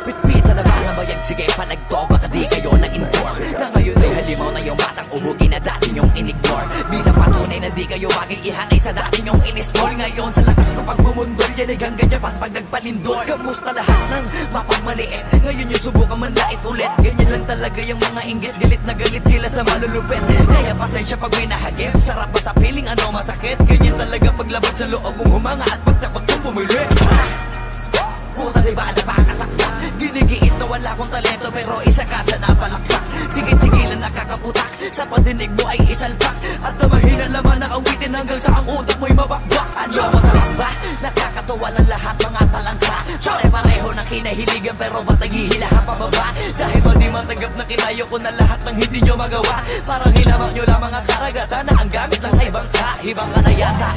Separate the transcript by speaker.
Speaker 1: Pitpita na mga bayag, sige palagto, baka di kayo na-inform na ngayon ay halimaw na yung batang umugi na dati nyong in-ignore. Bilang patunay na di kayo bagay ihanay sa dati nyong in-install. Ngayon sa lakas ko pag bumundol, yan ay hanggang Japan pag nagpalindol. Kamusta lahat ng mapagmaliit, ngayon yung subukan manlait ulit. Ganyan lang talaga yung mga inggit, galit na galit sila sa malulupit. Kaya pasensya pag may nahagip, sarap ba sa piling ano masakit. Ganyan talaga paglabas sa loob mong humanga at pagtakot mong bumili. Puta diba napakasakta, ginigiit na wala akong talento pero isa ka sa napalakpak. Sige-tigilan nakakaputak, sa padinig mo ay isalpak. At na mahina laman na awitin hanggang sa ang utak mo'y mabakbak. Ano masarap ba? Nakakatawa ng lahat mga talangka. Pare-pareho na kinahiligan pero ba't naghihilahan pababa? Dahil ba di matanggap na kinayo ko na lahat ng hindi nyo magawa? Parang hilamak nyo lamang ang karagatan na ang gamit ng ibang ka. Ibang ka na yata.